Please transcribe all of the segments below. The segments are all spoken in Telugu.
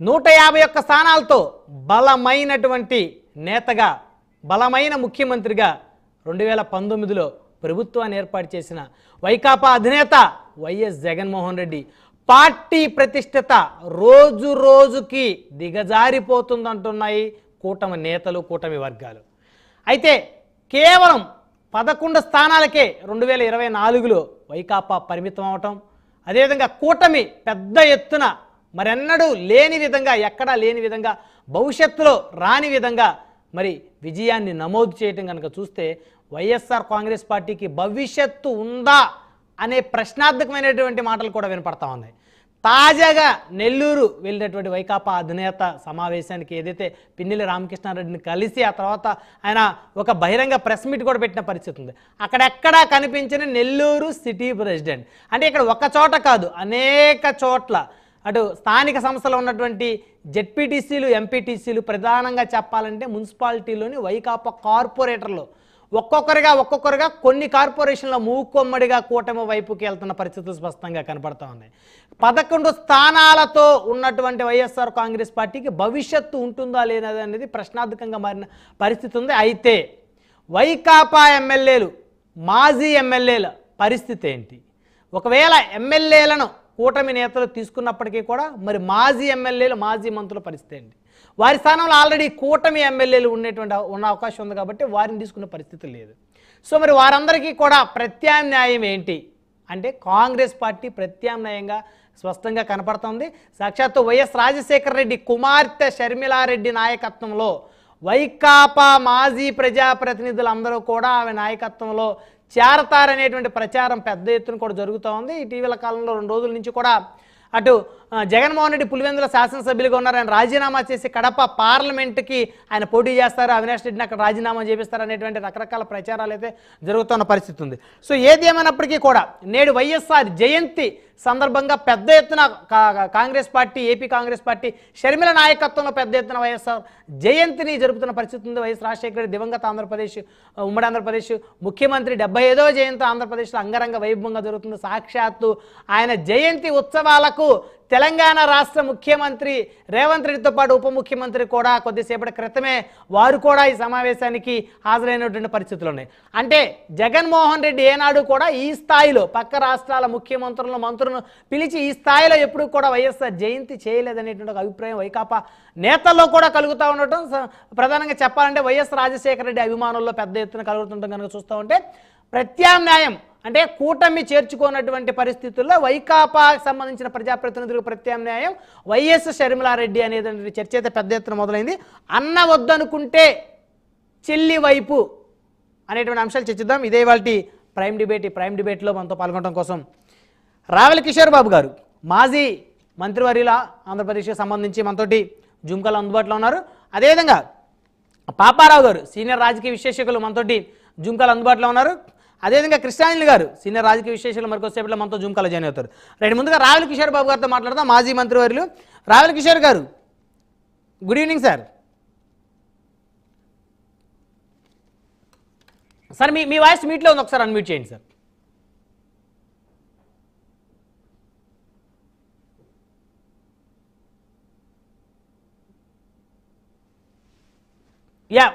151 స్థానాలతో బలమైనటువంటి నేతగా, బలమైన ముఖ్యమంత్రిగా 2019లో ప్రభుత్వాన్ని ఏర్పాటు చేసిన వైకాపా అధినేత వైఎస్ జగన్మోహన్ రెడ్డి పార్టీ ప్రతిష్టత రోజు రోజుకి దిగజారిపోతుందంటున్నాయి కూటమి నేతలు, కూటమి వర్గాలు. అయితే కేవలం 11 స్థానాలకే 2024లో వైకాపా పరిమితం అవటం, అదేవిధంగా కూటమి పెద్ద ఎత్తున మరెన్నడూ లేని విధంగా, ఎక్కడా లేని విధంగా, భవిష్యత్తులో రాని విధంగా మరి విజయాన్ని నమోదు చేయటం కనుక చూస్తే వైఎస్ఆర్ కాంగ్రెస్ పార్టీకి భవిష్యత్తు ఉందా అనే ప్రశ్నార్థకమైనటువంటి మాటలు కూడా వినపడతా ఉన్నాయి. తాజాగా నెల్లూరు వెళ్ళినటువంటి వైకాపా అధినేత సమావేశానికి ఏదైతే పిన్నెల్లి రామకృష్ణారెడ్డిని కలిసి ఆ తర్వాత ఆయన ఒక బహిరంగ ప్రెస్ మీట్ కూడా పెట్టిన పరిస్థితి ఉంది. అక్కడెక్కడా కనిపించిన నెల్లూరు సిటీ ప్రెసిడెంట్ అంటే ఇక్కడ ఒక చోట కాదు, అనేక చోట్ల అటు స్థానిక సంస్థలు ఉన్నటువంటి జెడ్పీటీసీలు, ఎంపీటీసీలు, ప్రధానంగా చెప్పాలంటే మున్సిపాలిటీలోని వైకాపా కార్పొరేటర్లు ఒక్కొక్కరుగా కొన్ని కార్పొరేషన్ల మూకొమ్మడిగా కూటమి వైపుకి వెళ్తున్న పరిస్థితులు స్పష్టంగా కనపడతా ఉన్నాయి. 11 స్థానాలతో ఉన్నటువంటి వైఎస్ఆర్ కాంగ్రెస్ పార్టీకి భవిష్యత్తు ఉంటుందా లేదా అనేది ప్రశ్నార్థకంగా మారిన పరిస్థితి ఉంది. అయితే వైకాపా ఎమ్మెల్యేలు, మాజీ ఎమ్మెల్యేల పరిస్థితి ఏంటి? ఒకవేళ ఎమ్మెల్యేలను కూటమి నేతలు తీసుకున్నప్పటికీ కూడా మరి మాజీ ఎమ్మెల్యేలు, మాజీ మంత్రుల పరిస్థితి ఏంటి? వారి స్థానంలో ఆల్రెడీ కూటమి ఎమ్మెల్యేలు ఉన్న అవకాశం ఉంది కాబట్టి వారిని తీసుకునే పరిస్థితి లేదు. సో మరి వారందరికీ కూడా ప్రత్యామ్నాయం ఏంటి అంటే కాంగ్రెస్ పార్టీ ప్రత్యామ్నాయంగా స్పష్టంగా కనపడుతుంది. సాక్షాత్తు వైఎస్ రాజశేఖర రెడ్డి కుమార్తె షర్మిలారెడ్డి నాయకత్వంలో వైకాపా మాజీ ప్రజాప్రతినిధులందరూ కూడా ఆమె నాయకత్వంలో చేరతారనేటువంటి ప్రచారం పెద్ద ఎత్తున కూడా జరుగుతూ ఉంది. ఇటీవల కాలంలో 2 రోజుల నుంచి కూడా అటు జగన్మోహన్ రెడ్డి పులివెందుల శాసనసభ్యులుగా ఉన్నారు, ఆయన రాజీనామా చేసి కడప పార్లమెంటుకి ఆయన పోటీ చేస్తారు, అవినాష్ రెడ్డిని అక్కడ రాజీనామా చేపిస్తారు అనేటువంటి రకరకాల ప్రచారాలు అయితే జరుగుతున్న పరిస్థితి ఉంది. సో ఏది ఏమైనప్పటికీ కూడా నేడు వైఎస్ఆర్ జయంతి సందర్భంగా పెద్ద ఎత్తున Congress party, AP Congress party Sharmila నాయకత్వంలో పెద్ద ఎత్తున వైఎస్ఆర్ జయంతిని జరుపుతున్న పరిస్థితి ఉంది. వైఎస్ రాజశేఖర రెడ్డి దివంగత ఆంధ్రప్రదేశ్, ఉమ్మడి ఆంధ్రప్రదేశ్ ముఖ్యమంత్రి 75వ జయంతి ఆంధ్రప్రదేశ్లో అంగరంగ వైభవంగా జరుగుతుంది. సాక్షాత్తు ఆయన జయంతి ఉత్సవాలకు తెలంగాణ రాష్ట్ర ముఖ్యమంత్రి రేవంత్ రెడ్డితో పాటు ఉప ముఖ్యమంత్రి కూడా కొద్దిసేపటి క్రితమే వారు కూడా ఈ సమావేశానికి హాజరైనటువంటి పరిస్థితులు ఉన్నాయి. అంటే జగన్మోహన్ రెడ్డి ఏనాడు కూడా ఈ స్థాయిలో పక్క రాష్ట్రాల ముఖ్యమంత్రులను, మంత్రులను పిలిచి ఈ స్థాయిలో ఎప్పుడు కూడా వైఎస్ఆర్ జయంతి చేయలేదనేటువంటి ఒక అభిప్రాయం వైకాపా నేతల్లో కూడా కలుగుతూ ఉండటం, ప్రధానంగా చెప్పాలంటే వైఎస్ రాజశేఖర రెడ్డి అభిమానుల్లో పెద్ద ఎత్తున కలుగుతుండటం కనుక చూస్తూ ఉంటే ప్రత్యామ్నాయం అంటే కూటమి చేర్చుకున్నటువంటి పరిస్థితుల్లో వైకాపాకి సంబంధించిన ప్రజాప్రతినిధులకు ప్రత్యామ్నాయం వైఎస్ షర్మిలారెడ్డి అనేది చర్చ అయితే పెద్ద ఎత్తున మొదలైంది. అన్న వద్దనుకుంటే చెల్లి వైపు అనేటువంటి అంశాలు చర్చిద్దాం. ఇదే వాళ్ళ ప్రైమ్ డిబేట్. ఈ ప్రైమ్ డిబేట్లో మనతో పాల్గొనడం కోసం రావెల కిషోర్ బాబు గారు, మాజీ మంత్రివర్యుల ఆంధ్రప్రదేశ్కి సంబంధించి మనతోటి జూమ్ కాల్ అందుబాటులో ఉన్నారు. అదేవిధంగా పాపారావు గారు, సీనియర్ రాజకీయ విశ్లేషకులు మనతోటి జూమ్ కాల్ అందుబాటులో ఉన్నారు. అదేవిధంగా కృష్ణాంజలి గారు, సీనియర్ రాజకీయ విశ్లేషకులు మరికొద్దిసేపట్లో మనతో జూమ్ కాల్ జాయిన్ అవుతారు. రైట్, ముందుగా రావెల కిషోర్ బాబు గారితో మాట్లాడదాం, మాజీ మంత్రివర్యులు. రావెల కిషోర్ గారు, గుడ్ ఈవినింగ్ సార్. సార్ మీ వాయిస్ మీట్లో ఉంది, ఒకసారి అన్మ్యూట్ చేయండి సార్. యా,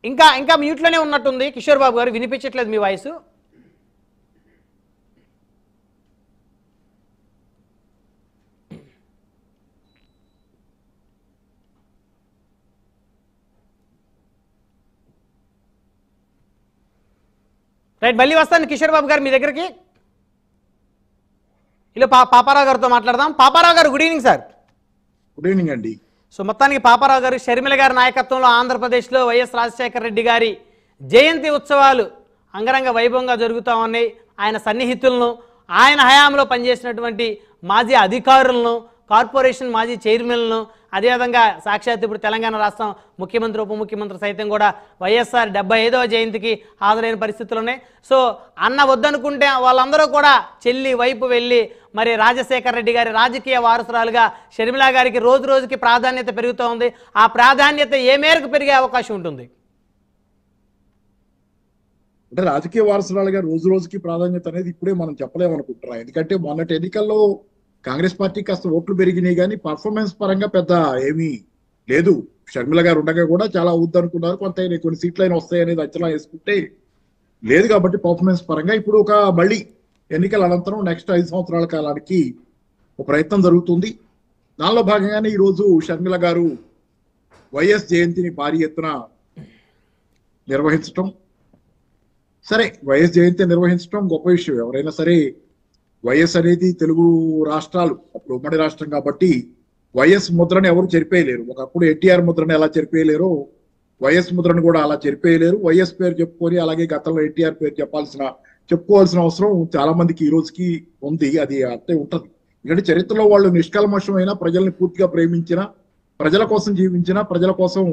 ఇంకా మ్యూట్లోనే ఉన్నట్టుంది కిషోర్ బాబు గారు, వినిపించట్లేదు మీ వాయిస్. రైట్, మళ్ళీ వస్తాను కిషోర్ బాబు గారు మీ దగ్గరికి. ఇలా పాపారావు గారితో మాట్లాడదాం. పాపారావు గారు, good evening sir. Good evening అండి. సో మొత్తానికి పాపారావు గారు, షర్మిల గారి నాయకత్వంలో ఆంధ్రప్రదేశ్లో వైఎస్ రాజశేఖర రెడ్డి గారి జయంతి ఉత్సవాలు అంగరంగ వైభవంగా జరుగుతూ ఉన్నాయి. ఆయన సన్నిహితులను, ఆయన హయాంలో పనిచేసినటువంటి మాజీ అధికారులను, కార్పొరేషన్ మాజీ చైర్మన్లను, అదేవిధంగా సాక్షాత్ ఇప్పుడు తెలంగాణ రాష్ట్రం ముఖ్యమంత్రి, ఉప ముఖ్యమంత్రి సైతం కూడా వైఎస్ఆర్ 75వ జయంతికి హాజరైన పరిస్థితులు ఉన్నాయి. సో అన్న వద్దనుకుంటే వాళ్ళందరూ కూడా చెల్లి వైపు వెళ్ళి మరి రాజశేఖర రెడ్డి గారి రాజకీయ వారసురాలుగా షర్మిలా గారికి రోజు రోజుకి ప్రాధాన్యత పెరుగుతూ ఉంది. ఆ ప్రాధాన్యత ఏ మేరకు పెరిగే అవకాశం ఉంటుంది? అంటే రాజకీయ వారసురాలుగా రోజు రోజుకి ప్రాధాన్యత అనేది ఇప్పుడే మనం చెప్పలేమనుకుంటున్నాం. ఎందుకంటే మొన్నటి ఎన్నికల్లో కాంగ్రెస్ పార్టీ కాస్త ఓట్లు పెరిగినాయి కానీ పర్ఫార్మెన్స్ పరంగా పెద్ద ఏమీ లేదు. షర్మిల గారు ఉండగా కూడా చాలా అవుద్దనుకున్నారు, కొంత కొన్ని సీట్లు అయినా వస్తాయి అనేది అంచనా వేసుకుంటే లేదు. కాబట్టి పర్ఫార్మెన్స్ పరంగా ఇప్పుడు ఒక మళ్ళీ ఎన్నికల అనంతరం నెక్స్ట్ 5 సంవత్సరాల కాలానికి ఒక ప్రయత్నం జరుగుతుంది. దానిలో భాగంగానే ఈరోజు షర్మిల గారు వైఎస్ జయంతిని భారీ ఎత్తున నిర్వహించటం, సరే వైఎస్ జయంతి నిర్వహించడం గొప్ప విషయం. ఎవరైనా సరే వైఎస్ అనేది తెలుగు రాష్ట్రాలు అప్పుడు ఉమ్మడి రాష్ట్రం కాబట్టి వైఎస్ ముద్రను ఎవరు చెరిపేయలేరు. ఒకప్పుడు ఎన్టీఆర్ ముద్రను ఎలా చెరిపేయలేరు, వైఎస్ ముద్రను కూడా అలా చెరిపేయలేరు. వైఎస్ పేరు చెప్పుకొని అలాగే గతంలో ఎన్టీఆర్ పేరు చెప్పుకోవాల్సిన అవసరం చాలా మందికి ఈ రోజుకి ఉంది. అది అట్టే ఉంటది. ఎందుకంటే చరిత్రలో వాళ్ళు నిష్కల్మషమైన, ప్రజల్ని పూర్తిగా ప్రేమించిన, ప్రజల కోసం జీవించిన, ప్రజల కోసం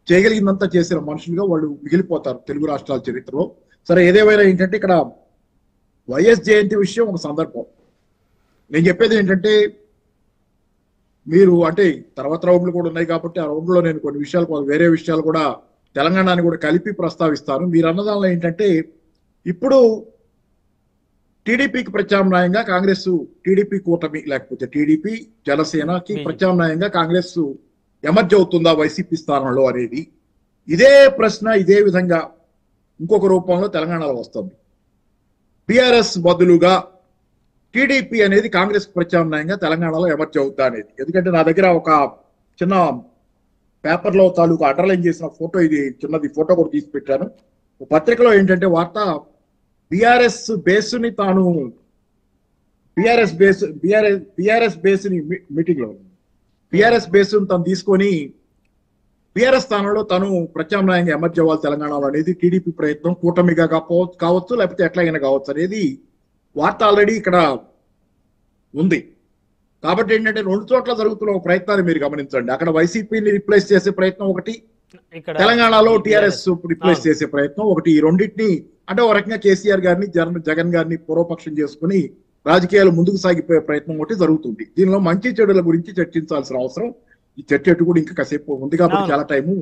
చేయగలిగిందంతా చేసిన మనుషులుగా వాళ్ళు మిగిలిపోతారు తెలుగు రాష్ట్రాల చరిత్రలో. సరే ఏదేమైనా ఏంటంటే ఇక్కడ వైఎస్ జయంతి విషయం ఒక సందర్భం. నేను చెప్పేది ఏంటంటే మీరు అంటే తర్వాత రౌండ్లు కూడా ఉన్నాయి కాబట్టి ఆ రౌండ్లో నేను కొన్ని విషయాలు వేరే విషయాలు కూడా తెలంగాణని కూడా కలిపి ప్రస్తావిస్తాను. మీరు అన్నదానిలో ఏంటంటే ఇప్పుడు టీడీపీకి ప్రత్యామ్నాయంగా కాంగ్రెస్, టీడీపీ కూటమి లేకపోతే టీడీపీ జనసేనకి ప్రత్యామ్నాయంగా కాంగ్రెస్ ఎమర్జ్ అవుతుందా వైసీపీ స్థానంలో అనేది ఇదే ప్రశ్న ఇదే విధంగా ఇంకొక రూపంలో తెలంగాణలో వస్తుంది. బీఆర్ఎస్ బదులుగా టీడీపీ అనేది కాంగ్రెస్ ప్రత్యామ్నాయంగా తెలంగాణలో ఎమర్జ్ అవుతా అనేది. ఎందుకంటే నా దగ్గర ఒక చిన్న పేపర్లో తాలూకు అండర్లైన్ చేసిన ఫోటో, ఇది చిన్నది ఫోటో కూడా తీసి పెట్టాను. పత్రికలో ఏంటంటే వార్త బీఆర్ఎస్ బేస్ని తాను బీఆర్ఎస్ బేస్ని మీటింగ్ లో బీఆర్ఎస్ బేస్ తను తీసుకొని బీఆర్ఎస్ స్థానంలో తను ప్రత్యామ్నాయంగా ఎమర్జ్ అవ్వాలి తెలంగాణలో అనేది టీడీపీ ప్రయత్నం. కూటమిగా కావచ్చు లేకపోతే ఎట్లాగైనా కావచ్చు అనేది వార్త ఆల్రెడీ ఇక్కడ ఉంది. కాబట్టి ఏంటంటే 2 చోట్ల జరుగుతున్న ఒక ప్రయత్నాన్ని మీరు గమనించండి. అక్కడ వైసీపీని రిప్లేస్ చేసే ప్రయత్నం ఒకటి, తెలంగాణలో టీఆర్ఎస్ రిప్లేస్ చేసే ప్రయత్నం ఒకటి. ఈ రెండింటిని అంటే ఒక రకంగా కేసీఆర్ గారిని జగన్ గారిని పూర్వపక్షం చేసుకుని రాజకీయాలు ముందుకు సాగిపోయే ప్రయత్నం ఒకటి జరుగుతుంది. దీనిలో మంచి చెడుల గురించి చర్చించాల్సిన అవసరం, ఈ చర్చ కూడా ఇంకా కాసేపు ఉంది కాబట్టి చాలా టైము.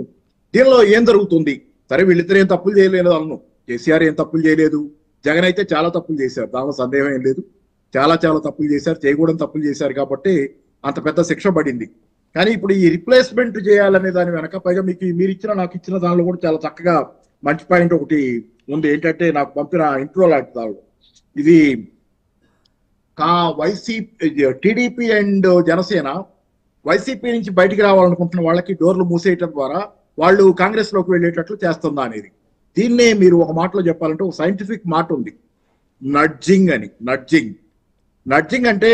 దీనిలో ఏం జరుగుతుంది? సరే వీళ్ళిద్దరు ఏం తప్పులు చేయలేదు అన్ను, కేసీఆర్ ఏం తప్పులు చేయలేదు, జగన్ అయితే చాలా తప్పులు చేశారు, దానిలో సందేహం ఏం లేదు. చాలా తప్పులు చేశారు, చేయకూడని తప్పులు చేశారు కాబట్టి అంత పెద్ద శిక్ష పడింది. కానీ ఇప్పుడు ఈ రిప్లేస్మెంట్ చేయాలనే దాని వెనక పైగా మీరు ఇచ్చిన నాకు ఇచ్చిన దానిలో కూడా చాలా చక్కగా మంచి పాయింట్ ఒకటి ఉంది. ఏంటంటే నాకు పంపిన ఇంట్రో లాంటి దానిలో ఇది YCP TDP and Janasena YCP నుంచి బయటికి రావాలనుకుంటున్న వాళ్ళకి డోర్లు మూసేయటం ద్వారా వాళ్ళు కాంగ్రెస్ లోకి వెళ్ళేటట్లు చేస్తుందా అనేది. దీన్నే మీరు ఒక మాటలో చెప్పాలంటే ఒక సైంటిఫిక్ మాట ఉంది, నడ్జింగ్ అని. నడ్జింగ్ అంటే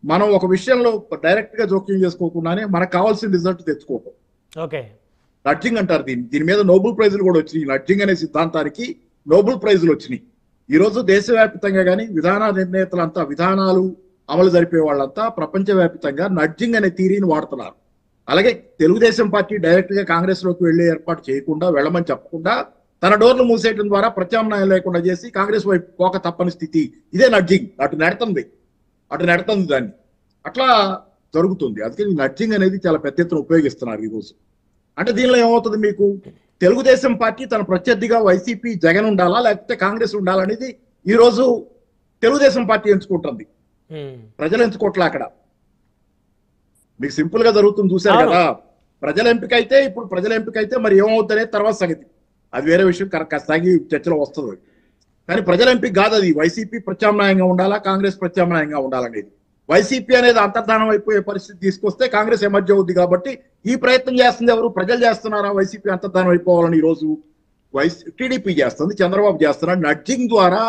మనం ఒక విషయంలో డైరెక్ట్ గా జోక్యం చేసుకోకుండానే మనకు కావాల్సిన రిజల్ట్ తెచ్చుకోవటం. ఓకే, నడ్జింగ్ అంటారు దీని మీద నోబెల్ ప్రైజులు కూడా వచ్చినాయి. నడ్జింగ్ అనే సిద్ధాంతానికి నోబెల్ ప్రైజులు వచ్చినాయి. ఈ రోజు దేశవ్యాప్తంగా కానీ విధాన నిర్ణేతలంతా, విధానాలు అమలు జరిపే వాళ్ళంతా ప్రపంచవ్యాప్తంగా నడ్జింగ్ అనే థియరీని వాడుతున్నారు. అలాగే తెలుగుదేశం పార్టీ డైరెక్ట్ గా కాంగ్రెస్ లోకి వెళ్లే ఏర్పాటు చేయకుండా, వెళ్ళమని చెప్పకుండా తన డోర్లు మూసేయడం ద్వారా ప్రత్యామ్నాయం లేకుండా చేసి కాంగ్రెస్ వైపు పోక తప్పని స్థితి. ఇదే నడ్జింగ్. అటు నెడుతుంది దాన్ని. అట్లా జరుగుతుంది. అందుకే ఈ నడ్జింగ్ అనేది చాలా పెద్ద ఎత్తున ఉపయోగిస్తున్నారు ఈ రోజు. అంటే దీనిలో ఏమవుతుంది, మీకు తెలుగుదేశం పార్టీ తన ప్రత్యర్థిగా వైసీపీ జగన్ ఉండాలా లేకపోతే కాంగ్రెస్ ఉండాలా అనేది ఈ రోజు తెలుగుదేశం పార్టీ ఎంచుకుంటుంది, ప్రజలు ఎంచుకోవట్లే. అక్కడ మీకు సింపుల్ గా జరుగుతుంది, చూశారు కదా. ప్రజల ఎంపిక అయితే మరి ఏమవుతుంది తర్వాత సంగతి, అది వేరే విషయం, సాగి చర్చలో వస్తుంది. కానీ ప్రజల ఎంపిక కాదు అది. వైసీపీ ప్రత్యామ్నాయంగా ఉండాలా, కాంగ్రెస్ ప్రత్యామ్నాయంగా ఉండాలనేది. వైసీపీ అనేది అంతర్ధానం అయిపోయే పరిస్థితి తీసుకొస్తే కాంగ్రెస్ ఎమర్జ్ అవుద్ది. కాబట్టి ఈ ప్రయత్నం చేస్తుంది ఎవరు? ప్రజలు చేస్తున్నారా వైసీపీ అంతర్ధానం అయిపోవాలని? ఈ రోజు టీడీపీ చేస్తుంది, చంద్రబాబు చేస్తున్నాడు. నడ్జింగ్ ద్వారా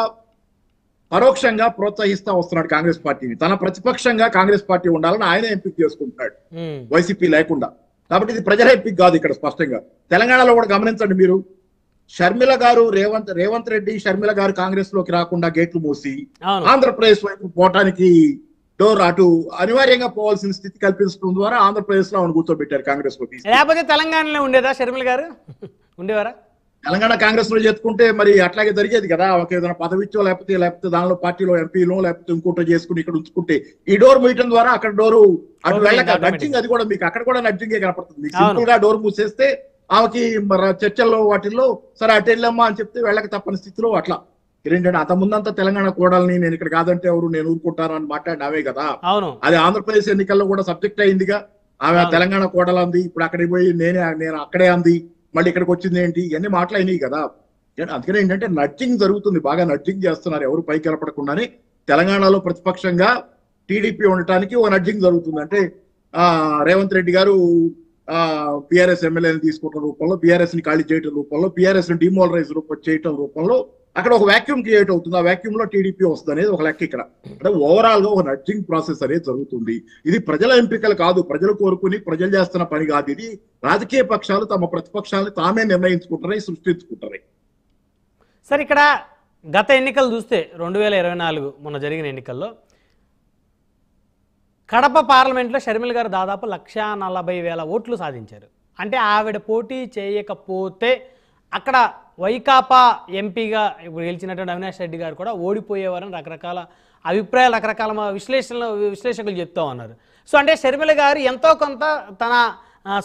పరోక్షంగా ప్రోత్సహిస్తా వస్తున్నాడు కాంగ్రెస్ పార్టీని. తన ప్రతిపక్షంగా కాంగ్రెస్ పార్టీ ఉండాలని ఆయన ఎంపిక చేసుకుంటున్నాడు వైసీపీ లేకుండా. కాబట్టి ఇది ప్రజల ఎంపిక కాదు. ఇక్కడ స్పష్టంగా తెలంగాణలో కూడా గమనించండి మీరు, షర్మిల గారు రేవంత్ రెడ్డి షర్మిల గారు కాంగ్రెస్ లోకి రాకుండా గేట్లు మూసి ఆంధ్రప్రదేశ్ వైపు పోవటానికి డోర్ అటు అనివార్యంగా పోవాల్సిన స్థితి కల్పించడం ద్వారా ఆంధ్రప్రదేశ్ లో ఆమెను కూర్చోబెట్టారు కాంగ్రెస్ లో. లేకపోతే తెలంగాణలో ఉండేదా షర్మిల గారు? ఉండేవారా? తెలంగాణ కాంగ్రెస్ లో చేర్చుకుంటే మరి అట్లాగే జరిగేది కదా. ఒక ఏదైనా పదవిచ్చో లేకపోతే దానిలో పార్టీలో ఎంపీలో లేకపోతే ఇంకోటో చేసుకుని ఇక్కడ ఉంచుకుంటే ఈ డోర్ మూయటం ద్వారా అక్కడ డోరు అటు వెళ్ళక నడ్జింగ్, అది కూడా మీకు అక్కడ కూడా నడ్జింగే కనపడుతుంది. మీకు సింపుల్ గా డోర్ మూసేస్తే ఆమెకి చర్చల్లో వాటిల్లో సరే అటు వెళ్ళమ్మా అని చెప్తే వెళ్ళక తప్పని స్థితిలో అట్లా ఏంటంటే అంత ముందంతా తెలంగాణ కోడల్ని నేను ఇక్కడ కాదంటే ఎవరు నేను ఊరుకుంటాను అని మాట్లాడినావే కదా. అవును. అది ఆంధ్రప్రదేశ్ ఎన్నికల్లో కూడా సబ్జెక్ట్ అయిందిగా. ఆమె తెలంగాణ కోడలు అంది, ఇప్పుడు అక్కడికి పోయి నేను అక్కడే అంది, మళ్ళీ ఇక్కడికి వచ్చింది ఏంటి, ఇవన్నీ మాట్లాడినాయి కదా. అందుకని ఏంటంటే నడ్జింగ్ జరుగుతుంది, బాగా నడ్జింగ్ చేస్తున్నారు ఎవరు పైకి కలపడకుండానే. తెలంగాణలో ప్రతిపక్షంగా టీడీపీ ఉండటానికి ఓ నడ్జింగ్ జరుగుతుంది. అంటే రేవంత్ రెడ్డి గారు పిఆర్ఎస్ ఎమ్మెల్యేని తీసుకోవడం రూపంలో, పిఆర్ఎస్ ని ఖాళీ చేయడం రూపంలో, పిఆర్ఎస్ ని డిమోలరైజ్ చేయడం రూపంలో అక్కడ ఒక వ్యాక్యూమ్ క్రియేట్ అవుతుంది. ఆ వ్యాక్యూమ్ లో టీడీపీ వస్తుంది అనేది ఒక లెక్క ఇక్కడ. అంటే ఓవరాల్ గా ఒక నడ్జింగ్ ప్రాసెస్ అనేది జరుగుతుంది. ఇది ప్రజల ఎంపికలు కాదు, ప్రజలు కోరుకుని ప్రజలు చేస్తున్న పని కాదు. ఇది రాజకీయ పక్షాలు తమ ప్రతిపక్షాలను తామే నిర్ణయించుకుంటారని, సృష్టించుకుంటారు. సార్, ఇక్కడ గత ఎన్నికలు చూస్తే 2024 మొన్న జరిగిన ఎన్నికల్లో కడప పార్లమెంట్లో షర్మిల గారు దాదాపు 1,40,000 ఓట్లు సాధించారు. అంటే ఆవిడ పోటీ చేయకపోతే అక్కడ వైకాపా ఎంపీగా ఇప్పుడు గెలిచినటువంటి అవినాష్ రెడ్డి గారు కూడా ఓడిపోయేవారని రకరకాల అభిప్రాయాలు, రకరకాల విశ్లేషకులు చెప్తా ఉన్నారు. సో అంటే షర్మిల గారు ఎంతో కొంత తన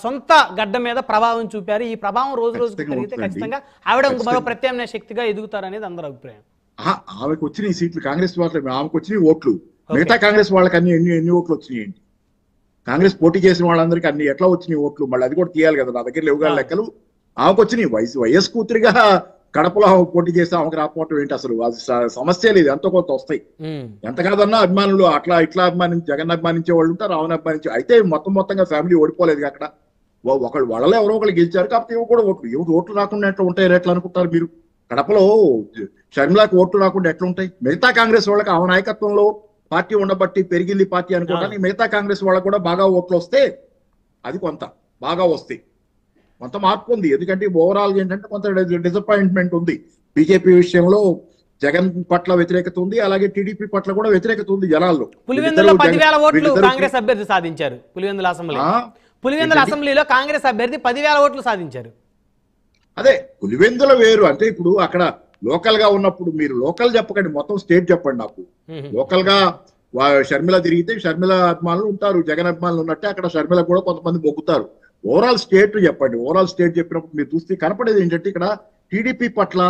సొంత గడ్డ మీద ప్రభావం చూపారు. ఈ ప్రభావం రోజు రోజుకు పెరిగితే ఖచ్చితంగా ఆవిడ మరో ప్రత్యామ్నాయ శక్తిగా ఎదుగుతారనేది అందరి అభిప్రాయం. ఆమెకు వచ్చిన ఈ సీట్లు కాంగ్రెస్ పార్టీ, ఆమెకు వచ్చిన ఓట్లు మిగతా కాంగ్రెస్ వాళ్ళకి ఎన్ని ఓట్లు వచ్చినాయి? కాంగ్రెస్ పోటీ చేసిన వాళ్ళందరికీ అన్ని ఎట్లా వచ్చినాయి ఓట్లు? మళ్ళీ అది కూడా తీయాలి కదా. నా దగ్గర లేవుగా లెక్కలు. ఆమెకు వచ్చినాయి. వైఎస్ కూతురిగా కడపలో పోటీ చేస్తే ఆమెకు రాకపోవటం ఏంటి అసలు? అది సమస్య లేదు, ఎంతో కొంత వస్తాయి. ఎంత కాదన్నా అభిమానులు అట్లా ఇట్లా జగన్ అభిమానించే వాళ్ళు ఉంటారు, రావణ అభిమానించే. అయితే మొత్తంగా ఫ్యామిలీ ఓడిపోలేదు అక్కడ. ఒకళ్ళు వాళ్ళలో ఎవరో ఒకళ్ళు గెలిచారు, కాకపోతే ఇవి కూడా ఓట్లు రాకుండా ఎట్లా ఉంటాయి ఎట్లా అనుకుంటారు మీరు? కడపలో షర్మిలాకి ఓట్లు రాకుండా ఎట్లా ఉంటాయి? మిగతా కాంగ్రెస్ వాళ్ళకి ఆమె నాయకత్వంలో పార్టీ ఉండబట్టి పెరిగింది పార్టీ అనుకోవడానికి, మిగతా కాంగ్రెస్ వాళ్ళకు కూడా బాగా ఓట్లు వస్తే అది కొంత బాగా వస్తాయి, కొంత మార్పు ఉంది. ఎందుకంటే ఓవరాల్ ఏంటంటే కొంత డిసప్పాయింట్మెంట్ ఉంది. బీజేపీ విషయంలో జగన్ పట్ల వ్యతిరేకత ఉంది, అలాగే టీడీపీ పట్ల కూడా వ్యతిరేకత ఉంది జనాల్లో. పులివెందులో 10,000 ఓట్లు కాంగ్రెస్ అభ్యర్థి సాధించారు. పులివెందుల అసెంబ్లీలో కాంగ్రెస్ అభ్యర్థి 10,000 ఓట్లు సాధించారు. అదే పులివెందుల వేరు. అంటే ఇప్పుడు అక్కడ లోకల్ గా ఉన్నప్పుడు మీరు లోకల్ చెప్పకండి, మొత్తం స్టేట్ చెప్పండి నాకు. లోకల్ గా షర్మిల తిరిగితే షర్మిల అభిమానులు ఉంటారు, జగన్ అభిమానులు ఉన్నట్టే అక్కడ షర్మిల కూడా కొంతమంది మొగ్గుతారు. ఓవరాల్ స్టేట్ చెప్పండి. ఓవరాల్ స్టేట్ చెప్పినప్పుడు మీరు చూస్తే కనపడేది ఏంటంటే ఇక్కడ టీడీపీ పట్ల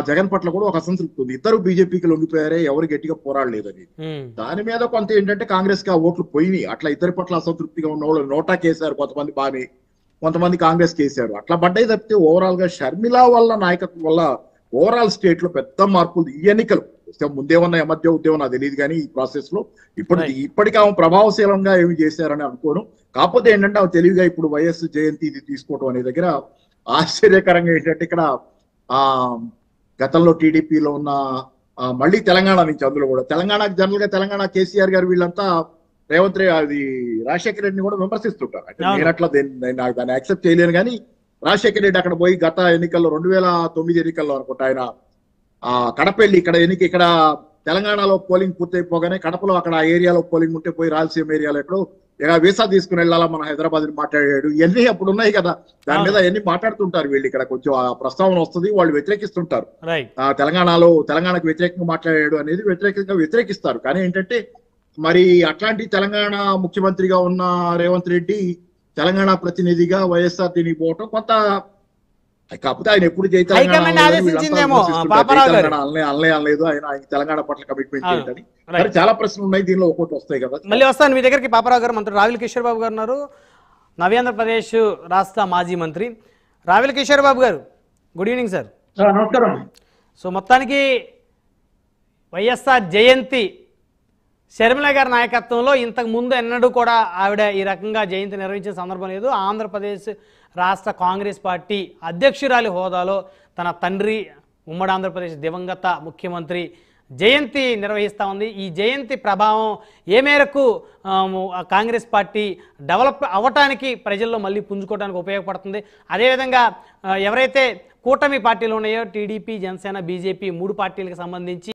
జగన్ పట్ల కూడా ఒక అసంతృప్తి ఉంది. ఇద్దరు బీజేపీకి లొంగిపోయారే, ఎవరు గట్టిగా పోరాడలేదని. దాని మీద కొంత ఏంటంటే కాంగ్రెస్ కి ఆ ఓట్లు పోయినాయి. అట్లా ఇద్దరి పట్ల అసంతృప్తిగా ఉన్న వాళ్ళు నోటా కేసారు, కొంతమంది బాగానే, కొంతమంది కాంగ్రెస్ కేసారు. అట్లా పడ్డాయి తప్పితే ఓవరాల్ గా షర్మిల వల్ల నాయకత్వం వల్ల ఓవరాల్ స్టేట్ లో పెద్ద మార్పులు ఈ ఎన్నికలు. ముందేమన్నా ఎమర్జీ ఉద్యమం నాకు తెలియదు కానీ ఈ ప్రాసెస్ లో ఇప్పటికీ ఆమె ప్రభావశీలంగా ఏమి చేశారని అనుకోను. కాకపోతే ఏంటంటే ఆమె తెలివిగా ఇప్పుడు వైఎస్ జయంతి ఇది తీసుకోవడం అనే దగ్గర ఆశ్చర్యకరంగా ఏంటంటే ఇక్కడ గతంలో టీడీపీలో ఉన్న మళ్ళీ తెలంగాణ నుంచి, అందులో కూడా జనరల్ గా తెలంగాణ కేసీఆర్ గారు వీళ్ళంతా రేవంత్ రెడ్డి అది రాజశేఖర రెడ్డిని కూడా విమర్శిస్తుంటారు. అంటే నేను అట్లా దాన్ని యాక్సెప్ట్ చేయలేను కానీ రాజశేఖర రెడ్డి అక్కడ పోయి గత ఎన్నికల్లో 2009 ఎన్నికల్లో అనుకుంటా ఆయన కడప వెళ్ళి ఇక్కడ తెలంగాణలో పోలింగ్ పూర్తయిపోగానే కడపలో అక్కడ ఆ ఏరియాలో పోలింగ్ ఉంటే పోయి రాయలసీమ ఏరియాలో ఎక్కడో వీసా తీసుకుని వెళ్ళాలా మన హైదరాబాద్ మాట్లాడాడు. ఇవన్నీ అప్పుడు ఉన్నాయి కదా, దాని మీద ఎన్ని మాట్లాడుతుంటారు వీళ్ళు. ఇక్కడ కొంచెం ఆ ప్రస్తావన వస్తుంది, వాళ్ళు వ్యతిరేకిస్తుంటారు. తెలంగాణకు వ్యతిరేకంగా మాట్లాడాడు అనేది వ్యతిరేకిస్తారు. కానీ ఏంటంటే మరి అట్లాంటి తెలంగాణ ముఖ్యమంత్రిగా ఉన్న రేవంత్ రెడ్డి తెలంగాణ ప్రతినిధిగా వైఎస్ఆర్ దీనికి పోవటం కొంత, కాకపోతే ఆయన ఎప్పుడు అనలేదు ఆయన తెలంగాణ పట్ల కమిట్మెంట్ ఏంటని. మరి చాలా ప్రశ్నలు ఉన్నాయి దీనిలో, ఒక్కొక్కటి వస్తాయి కదా. మళ్ళీ వస్తాను మీ దగ్గరికి. పాపారావు గారు, మంత్రి రావిల కిషోర్ బాబు గారు ఉన్నారు, నవ్యాంధ్రప్రదేశ్ రాష్ట్ర మాజీ మంత్రి. రావిల కిషోర్ బాబు గారు, గుడ్ ఈవినింగ్ సార్. నమస్కారం. సో మొత్తానికి వైఎస్ఆర్ జయంతి షర్మిల గారి నాయకత్వంలో ఇంతకు ముందు ఎన్నడూ కూడా ఆవిడ ఈ రకంగా జయంతి నిర్వహించిన సందర్భం లేదు. ఆంధ్రప్రదేశ్ రాష్ట్ర కాంగ్రెస్ పార్టీ అధ్యక్షురాలి హోదాలో తన తండ్రి ఉమ్మడి ఆంధ్రప్రదేశ్ దివంగత ముఖ్యమంత్రి జయంతి నిర్వహిస్తూ ఉంది. ఈ జయంతి ప్రభావం ఏ మేరకు కాంగ్రెస్ పార్టీ డెవలప్ అవ్వటానికి, ప్రజల్లో మళ్ళీ పుంజుకోవడానికి ఉపయోగపడుతుంది? అదేవిధంగా ఎవరైతే కూటమి పార్టీలు ఉన్నాయో టీడీపీ, జనసేన, బీజేపీ 3 పార్టీలకు సంబంధించి